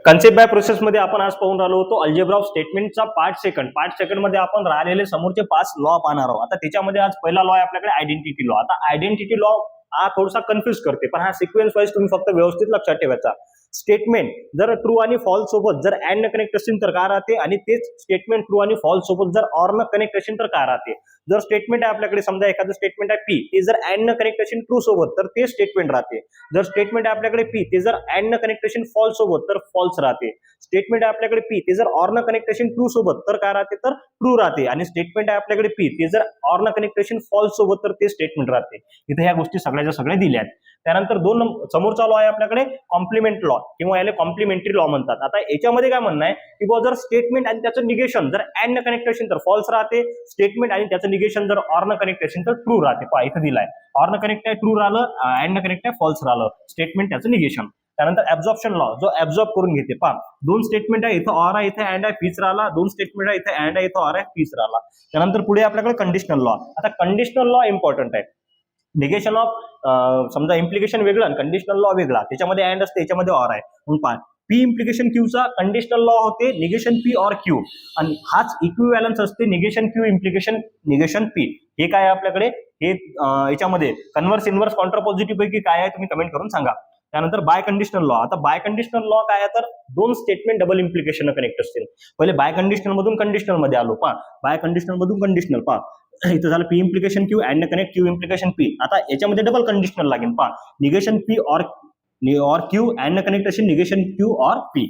Concept by process मध्ये आपण आज पाहून राहिलो होतो अल्जेब्रा ऑफ स्टेटमेंटचा पार्ट सेकंड मध्ये आपण राहिलेले समोरचे 5 लॉ पाहणार आहोत. आता त्याच्यामध्ये आज पहिला लॉ आहे आपल्याकडे आयडेंटिटी लॉ. आता आयडेंटिटी लॉ हा थोडासा कन्फ्युज करते, पण हा सिक्वेन्स वाईज तुम्ही फक्त व्यवस्थित लक्षात ठेवायचा. स्टेटमेंट जर ट्रू आणि फॉल्स सोबत जर अँड न कनेक्ट असेल तर काय राहते, आणि तेच स्टेटमेंट ट्रू आणि फॉल्स सोबत जर ऑर न कनेक्ट असेल तर काय राहते. जर स्टेटमेंट आहे आपल्याकडे, समजा एखादं स्टेटमेंट आहे पी, ते जर अँड न कनेक्ट असेल ट्रू सोबत तर ते स्टेटमेंट राहते. जर स्टेटमेंट आहे आपल्याकडे पी, ते जर अँड न कनेक्ट असेल फॉल्स सोबत तर फॉल्स राहते. स्टेटमेंट आहे आपल्याकडे पी, ते जर ऑर न कनेक्ट असेल ट्रू सोबत तर काय राहते, तर ट्रू राहते. आणि स्टेटमेंट आहे आपल्याकडे पी, ते जर ऑर न कनेक्ट असेल फॉल्स सोबत तर ते स्टेटमेंट राहते. इथे ह्या गोष्टी सगळ्याच्या सगळ्या दिल्या आहेत. त्यानंतर समोरचा लॉ आहे आपल्याकडे कॉम्प्लिमेंट लॉ किंवा याला कॉम्प्लिमेंटरी लॉ म्हणतात. आता याच्यामध्ये काय म्हणणं आहे की जर स्टेटमेंट आणि त्याचं निगेशन जर अँड न कनेक्ट असेल तर फॉल्स राहते. स्टेटमेंट आणि त्याचं निगेशन जर ऑर न कनेक्ट असेल तर ट्रू राहते. पहा इथे दिलाय, ऑर न कनेक्ट आहे ट्रू राहिलं, अँड न कनेक्ट आहे फॉल्स राहिलं, स्टेटमेंट त्याचं निगेशन. त्यानंतर ऍब्झॉर्प्शन लॉ, जो ऍब्झॉर्ब करून घेते. पहा दोन स्टेटमेंट आहे, इथं ऑर आहे, इथे अँड आहे, पीच राहिला. दोन स्टेटमेंट आहे, इथे अँड आहे, इथं ऑर आहे, पीच राहिला. त्यानंतर पुढे आपल्याकडे कंडिशनल लॉ. आता कंडिशनल लॉ इम्पॉर्टंट आहे. निगेशन ऑफ समजा इम्प्लिकेशन वेगळं आणि कंडिशनल लॉ वेगळा, त्याच्यामध्ये अँड असते, याच्यामध्ये ऑर आहे. मग पहा पी इम्प्लिकेशन क्यूचा कंडिशनल लॉ होते निगेशन पी ऑर क्यू, आणि हाच इक्विव्हॅलन्स असते negation Q implication negation P. हे काय आहे आपल्याकडे, हे याच्यामध्ये कन्व्हर्स इन्व्हर्स कॉन्ट्रापॉझिटिव्ह पैकी काय आहे तुम्ही कमेंट करून सांगा. त्यानंतर बाय कंडिशनल लॉ. आता बाय कंडिशनल लॉ काय आहे, तर दोन स्टेटमेंट डबल इम्प्लिकेशन कनेक्ट असतील. पहिले बाय कंडिशनल मधून कंडिशनल मध्ये आलो. पहा बाय कंडिशनल मधून कंडिशनल, पहा इथं झालं P implication Q and connect Q implication P. आता याच्यामध्ये डबल कंडिशनल लागेल. पहा negation P or Q and connect असेल निगेशन क्यू ऑर पी.